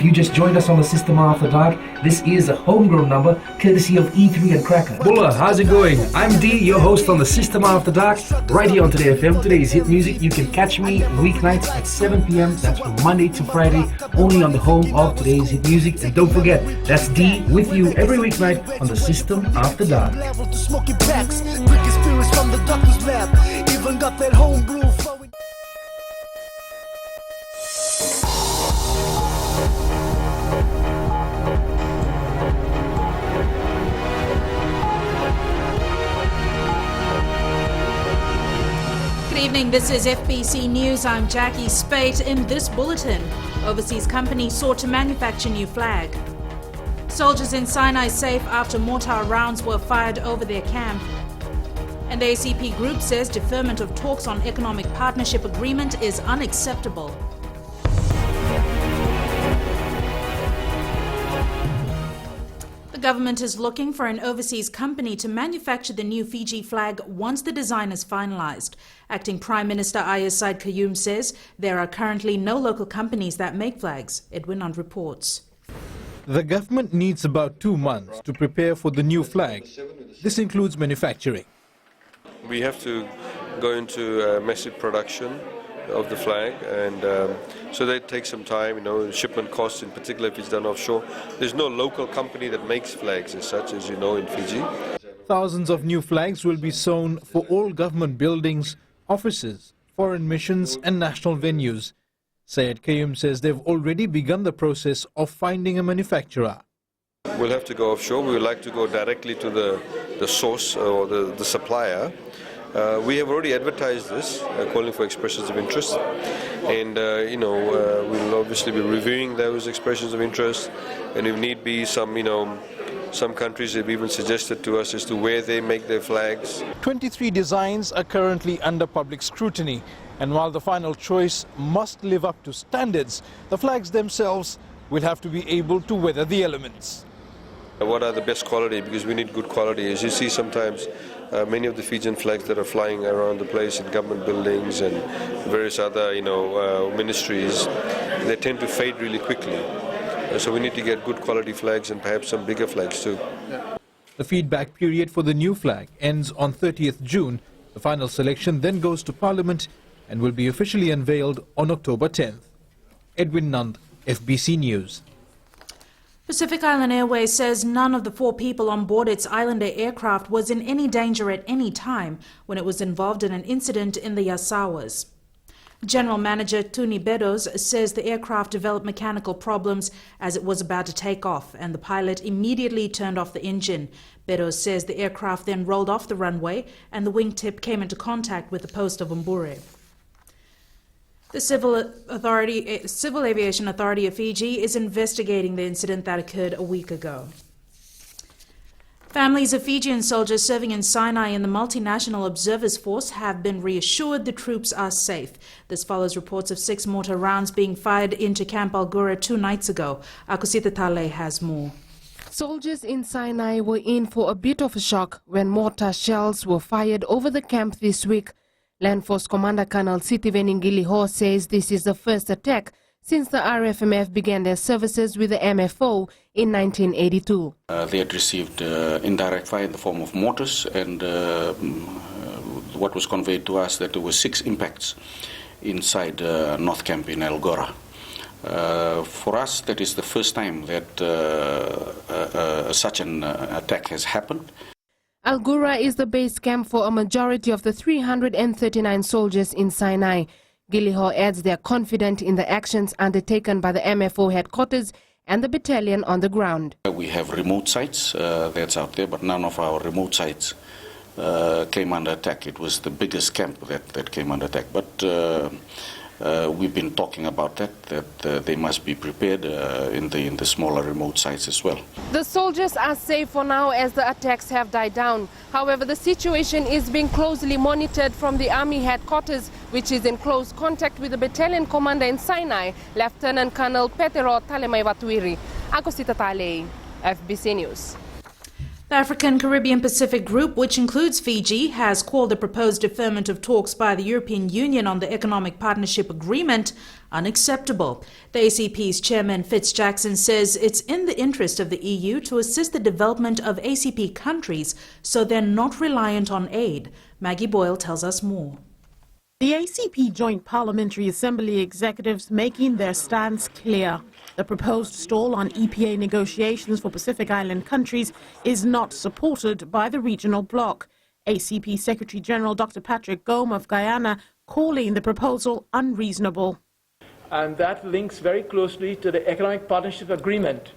you just joined us on the System After Dark, this is a homegrown number courtesy of E3 and Cracker. Bulla, how's it going? I'm D, your host on the System After Dark, right here on Today FM. Today's hit music. You can catch me weeknights at 7 p.m. That's from Monday to Friday, only on the home of Today's hit music. And don't forget, that's D with you every weeknight on the System After Dark. Even got that homebrew flowing. Good evening, this is FBC News. I'm Jackie Spate. In this bulletin, overseas company sought to manufacture new flag. Soldiers in Sinai safe after mortar rounds were fired over their camp. And the ACP group says deferment of talks on economic partnership agreement is unacceptable. The government is looking for an overseas company to manufacture the new Fiji flag once the design is finalized. Acting Prime Minister Ayaz Said Qayyum says there are currently no local companies that make flags. Edwin on reports. The government needs about 2 months to prepare for the new flag. This includes manufacturing. We have to go into massive production of the flag, and so that takes some time, shipment costs, in particular if it's done offshore. There's no local company that makes flags as such, as you know, in Fiji. Thousands of new flags will be sewn for all government buildings, offices, foreign missions and national venues. Syed Qayyum says they've already begun the process of finding a manufacturer. We'll have to go offshore. We would like to go directly to the source or the supplier. We have already advertised this, calling for expressions of interest, and we'll obviously be reviewing those expressions of interest, and if need be, some countries have even suggested to us as to where they make their flags. 23 designs are currently under public scrutiny, and while the final choice must live up to standards, the flags themselves will have to be able to weather the elements. What are the best quality? Because we need good quality. As you see sometimes, many of the Fijian flags that are flying around the place in government buildings and various other, ministries, they tend to fade really quickly. So we need to get good quality flags and perhaps some bigger flags too. The feedback period for the new flag ends on 30th June. The final selection then goes to Parliament and will be officially unveiled on October 10th. Edwin Nand, FBC News. Pacific Island Airways says none of the 4 people on board its Islander aircraft was in any danger at any time when it was involved in an incident in the Yasawas. General Manager Tuni Beddoes says the aircraft developed mechanical problems as it was about to take off, and the pilot immediately turned off the engine. Beddoes says the aircraft then rolled off the runway and the wingtip came into contact with the post of Umbure. The Civil Aviation Authority of Fiji is investigating the incident that occurred a week ago. Families of Fijian soldiers serving in Sinai in the Multinational Observers Force have been reassured the troops are safe. This follows reports of 6 mortar rounds being fired into Camp Algura 2 nights ago. Akusita Tale has more. Soldiers in Sinai were in for a bit of a shock when mortar shells were fired over the camp this week. Land Force Commander Colonel Sitiven Ngiliho says this is the first attack since the RFMF began their services with the MFO in 1982. They had received indirect fire in the form of mortars, and what was conveyed to us that there were 6 impacts inside North Camp in Algura. For us, that is the first time that such an attack has happened. Algura is the base camp for a majority of the 339 soldiers in Sinai. Giliho adds they are confident in the actions undertaken by the MFO headquarters and the battalion on the ground. We have remote sites that's out there, but none of our remote sites came under attack. It was the biggest camp that came under attack. But we've been talking about that they must be prepared in the smaller remote sites as well. The soldiers are safe for now as the attacks have died down. However, the situation is being closely monitored from the Army headquarters, which is in close contact with the battalion commander in Sinai, Lieutenant Colonel Petero Talemai Watuiri. Akosita Tale, FBC News. The African Caribbean Pacific Group, which includes Fiji, has called the proposed deferment of talks by the European Union on the Economic Partnership Agreement unacceptable. The ACP's chairman Fitz Jackson says it's in the interest of the EU to assist the development of ACP countries so they're not reliant on aid. Maggie Boyle tells us more. The ACP Joint Parliamentary Assembly executives making their stance clear. The proposed stall on EPA negotiations for Pacific Island countries is not supported by the regional bloc. ACP Secretary General Dr. Patrick Gome of Guyana calling the proposal unreasonable. And that links very closely to the Economic Partnership Agreement,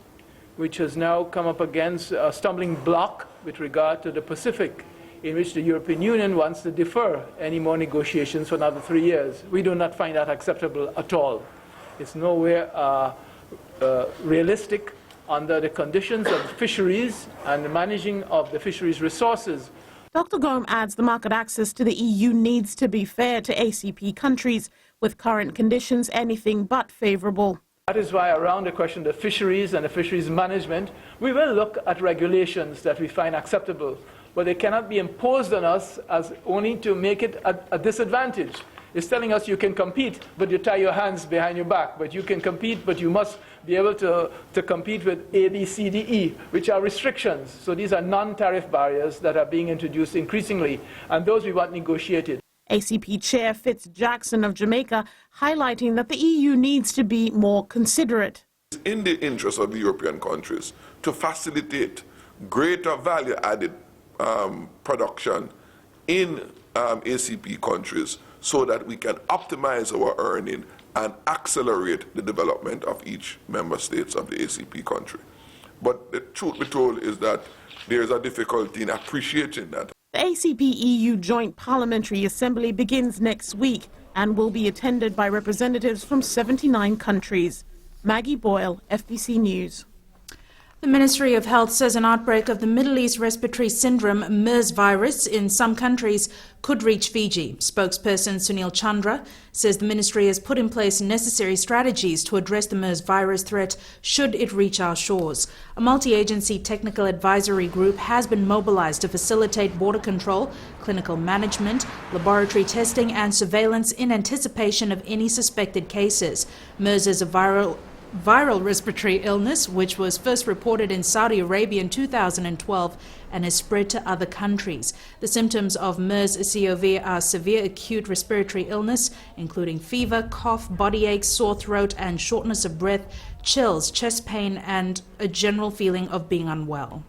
which has now come up against a stumbling block with regard to the Pacific, in which the European Union wants to defer any more negotiations for another 3 years. We do not find that acceptable at all. It's nowhere realistic under the conditions of fisheries and the managing of the fisheries resources. Dr. Gome adds the market access to the EU needs to be fair to ACP countries, with current conditions anything but favorable. That is why around the question of the fisheries and the fisheries management, we will look at regulations that we find acceptable, but they cannot be imposed on us as only to make it a disadvantage. It's telling us you can compete, but you tie your hands behind your back. But you can compete, but you must be able to compete with A, B, C, D, E, which are restrictions. So these are non-tariff barriers that are being introduced increasingly, and those we want negotiated. ACP Chair Fitz Jackson of Jamaica highlighting that the EU needs to be more considerate. It's in the interest of the European countries to facilitate greater value-added production in ACP countries so that we can optimize our earning and accelerate the development of each member states of the ACP country. But the truth be told is that there is a difficulty in appreciating that. The ACP-EU Joint Parliamentary Assembly begins next week and will be attended by representatives from 79 countries. Maggie Boyle, FBC News. The Ministry of Health says an outbreak of the Middle East Respiratory Syndrome MERS virus in some countries could reach Fiji. Spokesperson Sunil Chandra says the ministry has put in place necessary strategies to address the MERS virus threat should it reach our shores. A multi-agency technical advisory group has been mobilized to facilitate border control, clinical management, laboratory testing and surveillance in anticipation of any suspected cases. MERS is a viral respiratory illness which was first reported in Saudi Arabia in 2012 and has spread to other countries. The symptoms of MERS-CoV are severe acute respiratory illness, including fever, cough, body aches, sore throat and shortness of breath, chills, chest pain and a general feeling of being unwell.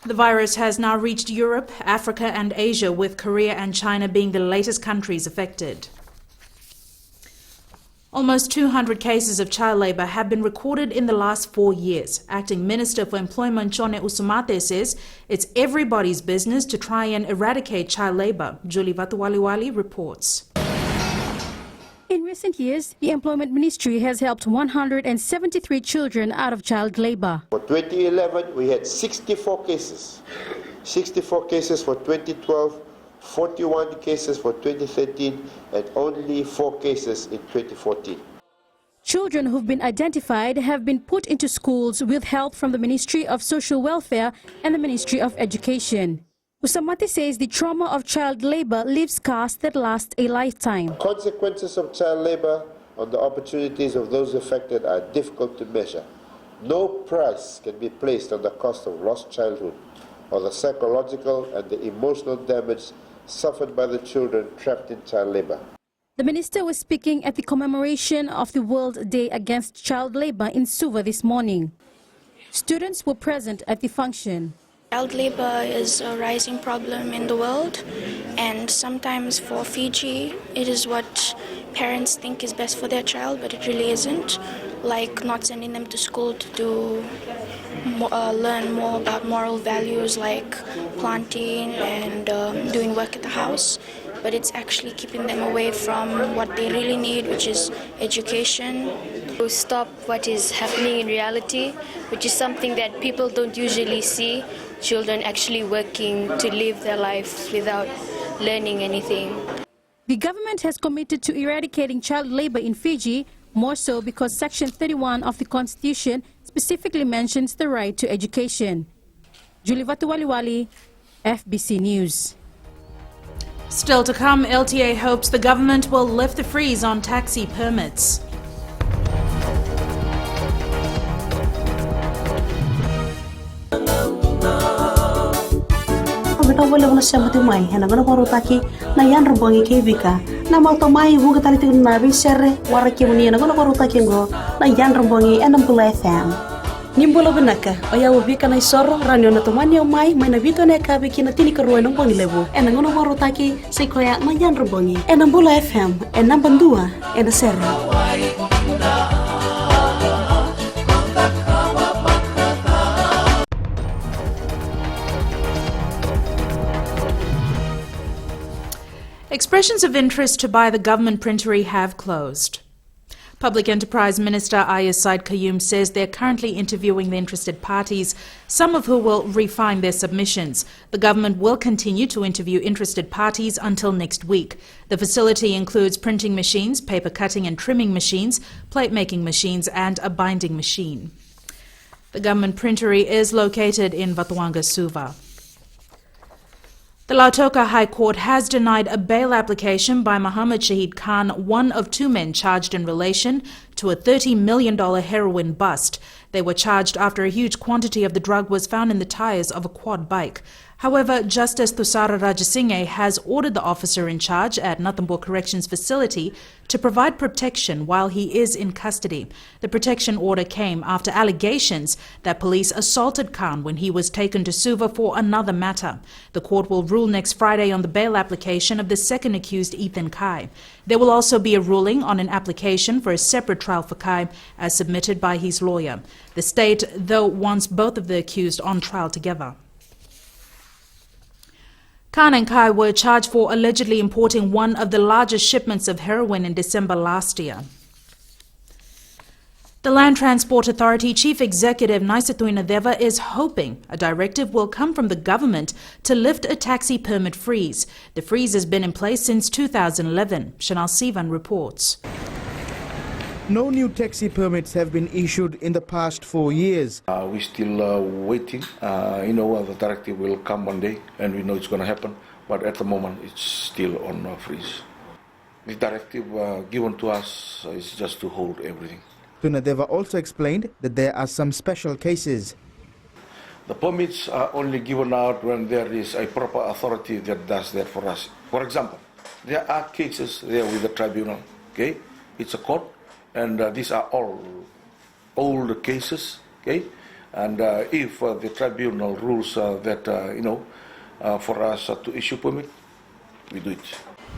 The virus has now reached Europe, Africa and Asia, with Korea and China being the latest countries affected. Almost 200 cases of child labour have been recorded in the last 4 years. Acting Minister for Employment Chone Usumate says it's everybody's business to try and eradicate child labour. Julie Vatuwaliwali reports. In recent years, the Employment Ministry has helped 173 children out of child labour. For 2011, we had 64 cases. 64 cases for 2012. 41 cases for 2013 and only 4 cases in 2014. Children who've been identified have been put into schools with help from the Ministry of Social Welfare and the Ministry of Education. Usamati says the trauma of child labour leaves scars that last a lifetime. Consequences of child labour on the opportunities of those affected are difficult to measure. No price can be placed on the cost of lost childhood or the psychological and the emotional damage suffered by the children trapped in child labour. The minister was speaking at the commemoration of the World Day Against Child Labour in Suva this morning. Students were present at the function. Child labour is a rising problem in the world, and sometimes for Fiji it is what parents think is best for their child, but it really isn't, like not sending them to school to learn more about moral values like planting and doing work at the house, but it's actually keeping them away from what they really need, which is education. To stop what is happening in reality, which is something that people don't usually see, children actually working to live their life without learning anything. The government has committed to eradicating child labour in Fiji, more so because Section 31 of the Constitution specifically mentions the right to education. Julie Vatuwaliwali, FBC News. Still to come, LTA hopes the government will lift the freeze on taxi permits. Wala na siya matumay, hanagan ko rutaki na yan rubongi kebika. Na matumay huga tali tigun na bisere waraki muni na ko rutaki ngo na yan rubongi enam pula FM. Nimbolo benaka, oya ubika na isoro ranyo na tumani omai mai na vito na kabiki na tini karuai nong bongi lebu. Enang ko rutaki sekoya na yan rubongi enam pula FM enam bandua ena sere. Expressions of interest to buy the government printery have closed. Public Enterprise Minister Ayaz Said Qayyum says they're currently interviewing the interested parties, some of who will refine their submissions. The government will continue to interview interested parties until next week. The facility includes printing machines, paper cutting and trimming machines, plate making machines and a binding machine. The government printery is located in Vatwanga, Suva. The Lautoka High Court has denied a bail application by Muhammad Shahid Khan, one of two men charged in relation to a $30 million heroin bust. They were charged after a huge quantity of the drug was found in the tires of a quad bike. However, Justice Thusara Rajasinghe has ordered the officer in charge at Nathambur Corrections Facility to provide protection while he is in custody. The protection order came after allegations that police assaulted Khan when he was taken to Suva for another matter. The court will rule next Friday on the bail application of the second accused, Ethan Kai. There will also be a ruling on an application for a separate trial for Kai as submitted by his lawyer. The state, though, wants both of the accused on trial together. Khan and Kai were charged for allegedly importing one of the largest shipments of heroin in December last year. The Land Transport Authority Chief Executive Naisatuina Deva is hoping a directive will come from the government to lift a taxi permit freeze. The freeze has been in place since 2011. Shanal Sivan reports. No new taxi permits have been issued in the past 4 years. We're still waiting. The directive will come one day and we know it's going to happen. But at the moment, it's still on freeze. The directive given to us is just to hold everything. Tunadeva also explained that there are some special cases. The permits are only given out when there is a proper authority that does that for us. For example, there are cases there with the tribunal. Okay, it's a court. And these are all old cases, okay? And if the tribunal rules that, for us to issue permit, we do it.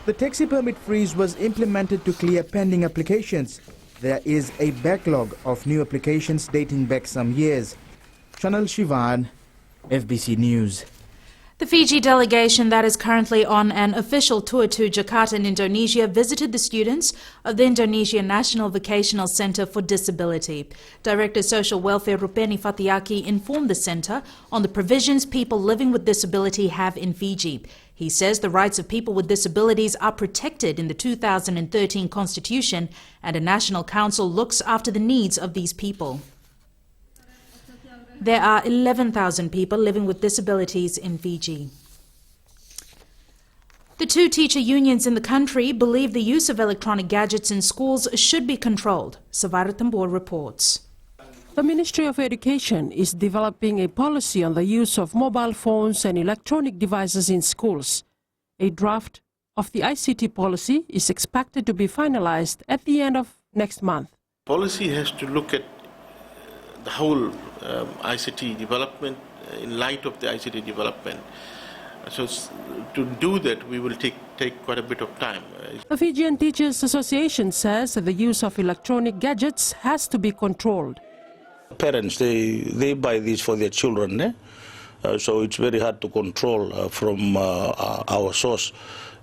The taxi permit freeze was implemented to clear pending applications. There is a backlog of new applications dating back some years. Chanel Shivan, FBC News. The Fiji delegation that is currently on an official tour to Jakarta in Indonesia visited the students of the Indonesia National Vocational Centre for Disability. Director Social Welfare Rupeni Fatiaki informed the centre on the provisions people living with disability have in Fiji. He says the rights of people with disabilities are protected in the 2013 Constitution and a national council looks after the needs of these people. There are 11,000 people living with disabilities in Fiji. The two teacher unions in the country believe the use of electronic gadgets in schools should be controlled. Savaratambor reports. The Ministry of Education is developing a policy on the use of mobile phones and electronic devices in schools. A draft of the ICT policy is expected to be finalized at the end of next month. Policy has to look at the whole ICT development in light of the ICT development. So to do that, we will take quite a bit of time. The Fijian Teachers Association says that the use of electronic gadgets has to be controlled. Parents, they buy these for their children, so it's very hard to control from our source.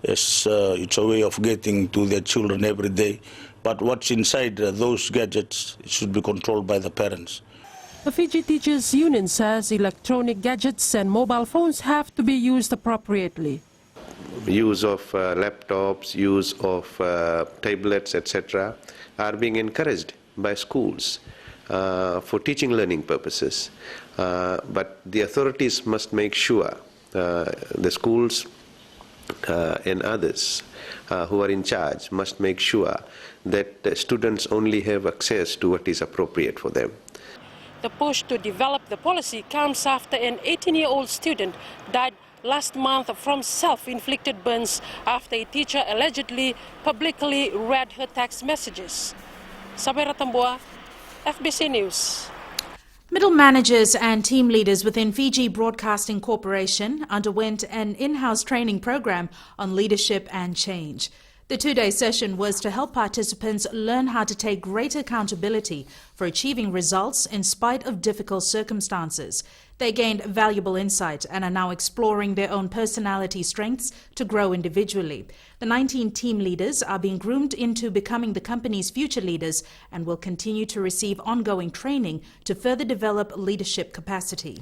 It's a way of getting to their children every day. But what's inside those gadgets should be controlled by the parents. The Fiji Teachers Union says electronic gadgets and mobile phones have to be used appropriately. Use of laptops, use of tablets, etc. are being encouraged by schools for teaching learning purposes. But the authorities must make sure, the schools and others who are in charge must make sure that students only have access to what is appropriate for them. The push to develop the policy comes after an 18-year-old student died last month from self-inflicted burns after a teacher allegedly publicly read her text messages. Samira Tamboa, FBC News. Middle managers and team leaders within Fiji Broadcasting Corporation underwent an in-house training program on leadership and change. The two-day session was to help participants learn how to take greater accountability for achieving results in spite of difficult circumstances. They gained valuable insight and are now exploring their own personality strengths to grow individually. The 19 team leaders are being groomed into becoming the company's future leaders and will continue to receive ongoing training to further develop leadership capacity.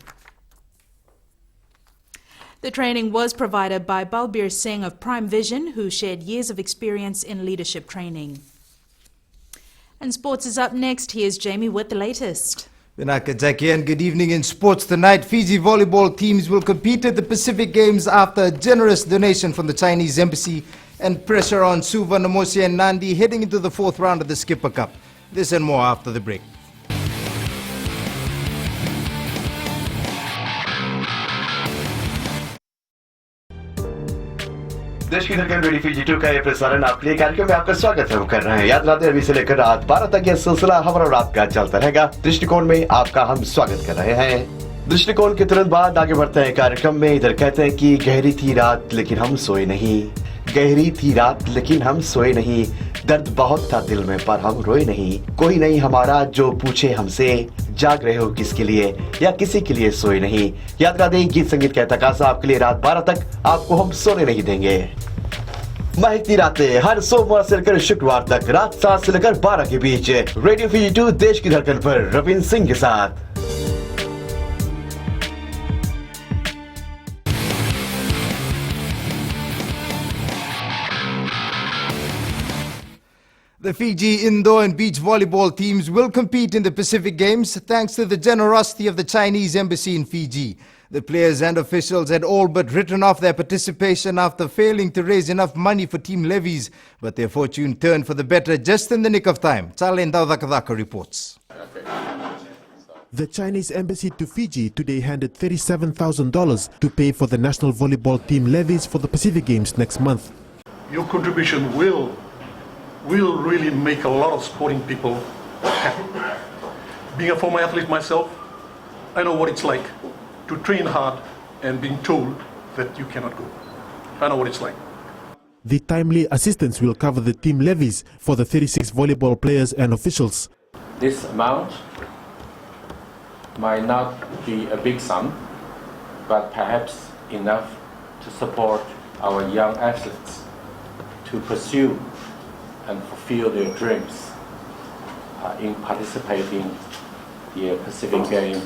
The training was provided by Balbir Singh of Prime Vision, who shared years of experience in leadership training. And sports is up next. Here's Jamie with the latest. Vinaka Jackie, and good evening. In sports tonight, Fiji volleyball teams will compete at the Pacific Games after a generous donation from the Chinese embassy and pressure on Suva, Namosi and Nandi heading into the fourth round of the Skipper Cup. This and more after the break. देश की धड़कन radio Fiji 2 का ये प्रसारण आपके लिए कार्यक्रम में आपका स्वागत हम कर रहे हैं। याद रात अभी से लेकर रात 12 तक यह सिलसिला हमारा रात का चलता रहेगा। दृष्टिकोण में आपका हम स्वागत कर रहे हैं। दृष्टिकोण के तुरंत बाद आगे बढ़ते हैं कार्यक्रम में। इधर कहते हैं कि गहरी थी रात लेकिन हम सोए नहीं, गहरी थी रात लेकिन हम सोए नहीं, दर्द बहुत था दिल में पर हम रोए नहीं, कोई नहीं हमारा जो पूछे हमसे जाग रहे हो किसके लिए या किसी के लिए सोए नहीं। याद रहा दें गीत संगीत का तकाजा आपके लिए रात 12 तक आपको हम सोने नहीं देंगे। महकती रातें हर सोमवार से लेकर शुक्रवार तक रात 7 से लेकर 12 के बीच रेडियो फीजी 2 देश की धड़कन पर रविंद्र सिंह के साथ। The Fiji indoor and beach volleyball teams will compete in the Pacific Games thanks to the generosity of the Chinese embassy in Fiji. The players and officials had all but written off their participation after failing to raise enough money for team levies, but their fortune turned for the better just in the nick of time. Chalen Daudakadaka reports. The Chinese embassy to Fiji today handed $37,000 to pay for the national volleyball team levies for the Pacific Games next month. Your contribution will really make a lot of sporting people happy. Being a former athlete myself, I know what it's like to train hard and being told that you cannot go. I know what it's like. The timely assistance will cover the team levies for the 36 volleyball players and officials. This amount might not be a big sum, but perhaps enough to support our young athletes to pursue and fulfill their dreams in participating in the Pacific Games.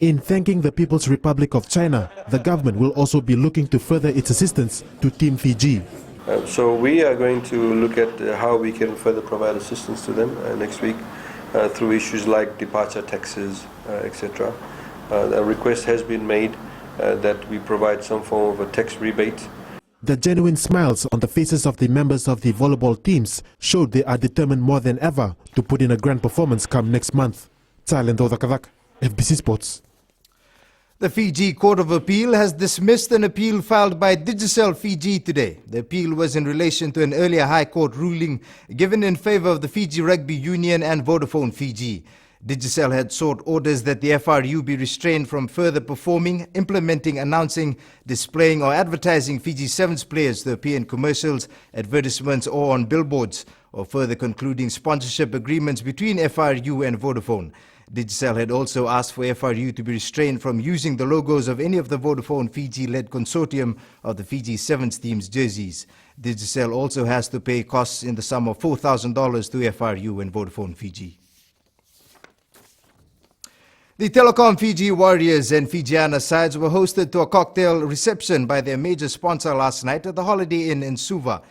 In thanking the People's Republic of China, the government will also be looking to further its assistance to Team Fiji. So we are going to look at how we can further provide assistance to them next week through issues like departure taxes, etc. A request has been made that we provide some form of a tax rebate. The genuine smiles on the faces of the members of the volleyball teams showed they are determined more than ever to put in a grand performance come next month. Talendo Dakavak, FBC Sports. The Fiji Court of Appeal has dismissed an appeal filed by Digicel Fiji today. The appeal was in relation to an earlier High Court ruling given in favor of the Fiji Rugby Union and Vodafone Fiji. Digicel had sought orders that the FRU be restrained from further performing, implementing, announcing, displaying or advertising Fiji Sevens players to appear in commercials, advertisements or on billboards, or further concluding sponsorship agreements between FRU and Vodafone. Digicel had also asked for FRU to be restrained from using the logos of any of the Vodafone Fiji-led consortium of the Fiji Sevens team's jerseys. Digicel also has to pay costs in the sum of $4,000 to FRU and Vodafone Fiji. The Telecom Fiji Warriors and Fijiana sides were hosted to a cocktail reception by their major sponsor last night at the Holiday Inn in Suva.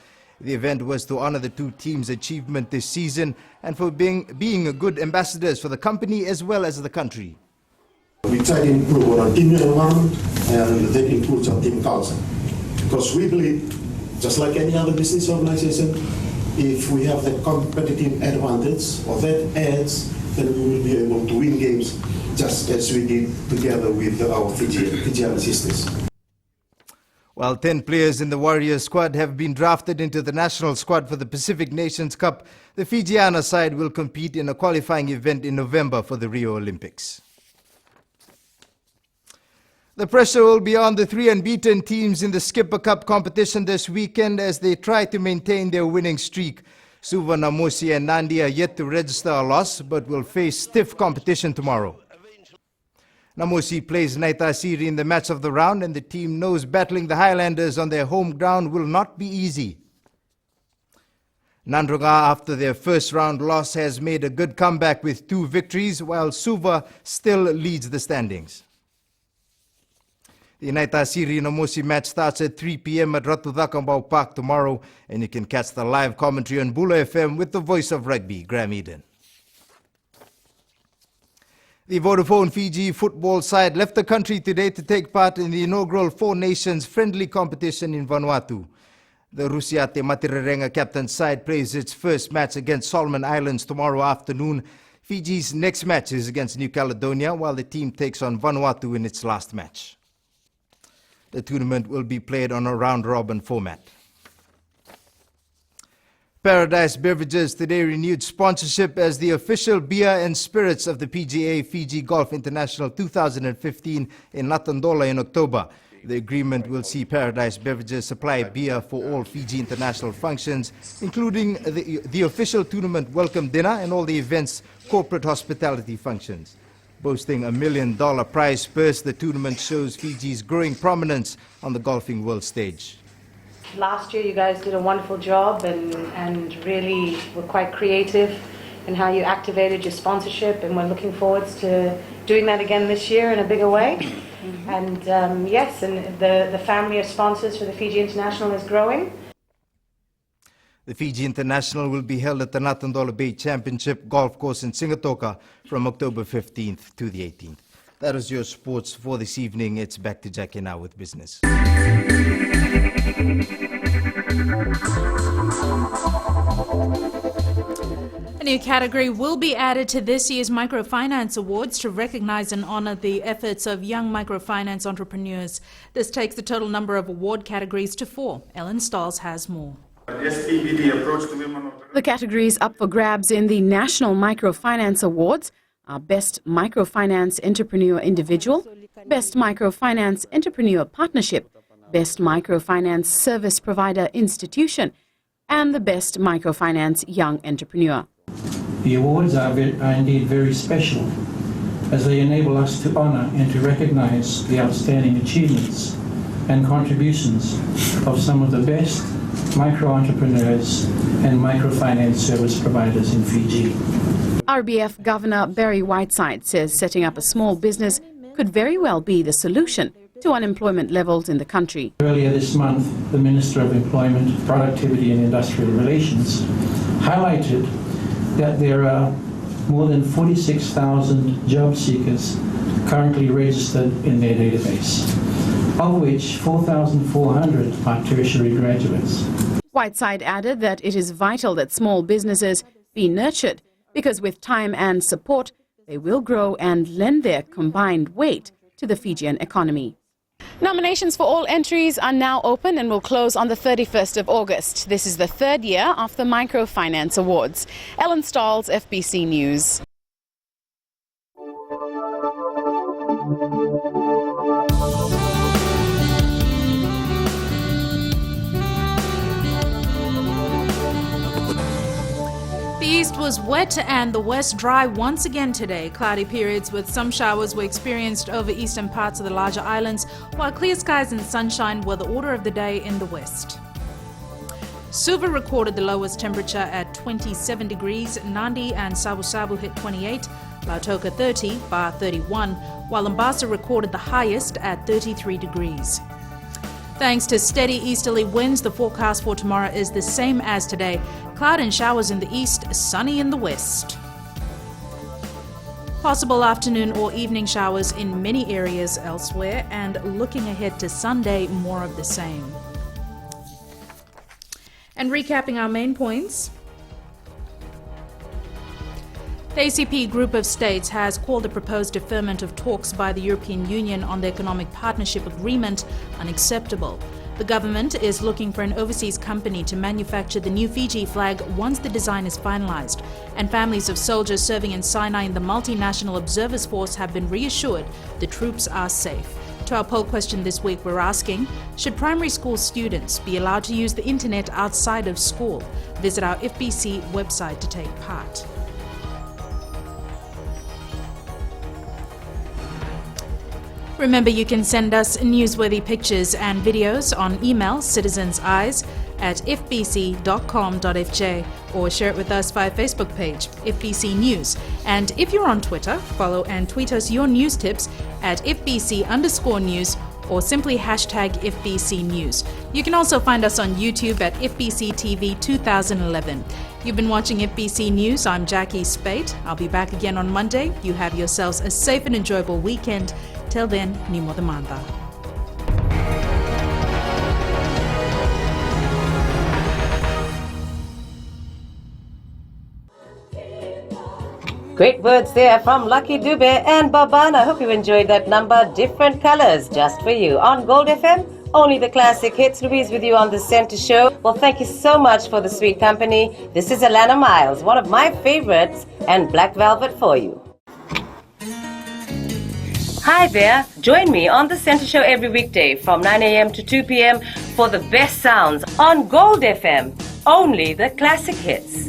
The event was to honor the two teams' achievement this season and for being good ambassadors for the company as well as the country. We try to improve our team environment and that includes our team culture. Because we believe, just like any other business organization, if we have the competitive advantage or that edge, then we will be able to win games just as we did together with our Fijian sisters. While 10 players in the Warriors squad have been drafted into the national squad for the Pacific Nations Cup, the Fijiana side will compete in a qualifying event in November for the Rio Olympics. The pressure will be on the 3 unbeaten teams in the Skipper Cup competition this weekend as they try to maintain their winning streak. Suva, Namosi and Nandi are yet to register a loss but will face stiff competition tomorrow. Namosi plays Naitasiri in the match of the round and the team knows battling the Highlanders on their home ground will not be easy. Nandroga, after their first round loss, has made a good comeback with 2 victories while Suva still leads the standings. The Naitasiri Namosi match starts at 3 p.m. at Ratudakambau Park tomorrow, and you can catch the live commentary on Bula FM with the voice of rugby, Graham Eden. The Vodafone Fiji football side left the country today to take part in the inaugural 4 Nations friendly competition in Vanuatu. The Rusiate Matirerenga captain side plays its first match against Solomon Islands tomorrow afternoon. Fiji's next match is against New Caledonia, while the team takes on Vanuatu in its last match. The tournament will be played on a round-robin format. Paradise Beverages today renewed sponsorship as the official beer and spirits of the PGA Fiji Golf International 2015 in Natandola in October. The agreement will see Paradise Beverages supply beer for all Fiji international functions, including the official tournament welcome dinner and all the event's corporate hospitality functions. Boasting $1 million prize purse, the tournament shows Fiji's growing prominence on the golfing world stage. Last year you guys did a wonderful job and really were quite creative in how you activated your sponsorship, and we're looking forward to doing that again this year in a bigger way. And yes, and the family of sponsors for the Fiji International is growing. The Fiji International will be held at the Natandola Bay Championship Golf Course in Singatoka from October 15th to the 18th. That is your sports for this evening. It's back to Jackie now with business. A new category will be added to this year's Microfinance Awards to recognize and honor the efforts of young microfinance entrepreneurs. This takes the total number of award categories to 4. Ellen Stiles has more. The categories up for grabs in the National Microfinance Awards are Best Microfinance Entrepreneur Individual, Best Microfinance Entrepreneur Partnership, Best Microfinance Service Provider Institution, and the Best Microfinance Young Entrepreneur. The awards are indeed very special, as they enable us to honor and to recognize the outstanding achievements and contributions of some of the best micro-entrepreneurs and microfinance service providers in Fiji. RBF Governor Barry Whiteside says setting up a small business could very well be the solution to unemployment levels in the country. Earlier this month, the Minister of Employment, Productivity and Industrial Relations highlighted that there are more than 46,000 job seekers currently registered in their database, of which 4,400 are tertiary graduates. Whiteside added that it is vital that small businesses be nurtured because with time and support, they will grow and lend their combined weight to the Fijian economy. Nominations for all entries are now open and will close on the 31st of August. This is the 3rd year of the Microfinance Awards. Ellen Stiles, FBC News. The east was wet and the west dry once again today. Cloudy periods with some showers were experienced over eastern parts of the larger islands, while clear skies and sunshine were the order of the day in the west. Suva recorded the lowest temperature at 27 degrees, Nandi and Sabu Sabu hit 28, Lautoka 30, Bar 31, while Mombasa recorded the highest at 33 degrees. Thanks to steady easterly winds, the forecast for tomorrow is the same as today. Cloud and showers in the east, sunny in the west. Possible afternoon or evening showers in many areas elsewhere, and looking ahead to Sunday, more of the same. And recapping our main points. The ACP group of states has called the proposed deferment of talks by the European Union on the Economic Partnership Agreement unacceptable. The government is looking for an overseas company to manufacture the new Fiji flag once the design is finalized. And families of soldiers serving in Sinai in the Multinational Observers Force have been reassured the troops are safe. To our poll question this week, we're asking, should primary school students be allowed to use the internet outside of school? Visit our FBC website to take part. Remember, you can send us newsworthy pictures and videos on email citizenseyes@fbc.com.fj or share it with us via Facebook page, FBC News. And if you're on Twitter, follow and tweet us your news tips at FBC_news or simply hashtag FBC News. You can also find us on YouTube at FBC TV 2011. You've been watching FBC News. I'm Jackie Spate. I'll be back again on Monday. You have yourselves a safe and enjoyable weekend. Till then, ni mo demanda. Great words there from Lucky Dube and Baban. I hope you enjoyed that number. Different colors just for you. On Gold FM, only the classic hits. Louise with you on the Center Show. Well, thank you so much for the sweet company. This is Alana Miles, one of my favorites, and Black Velvet for you. Hi there, join me on the Center Show every weekday from 9 a.m. to 2 p.m. for the best sounds on Gold FM, only the classic hits.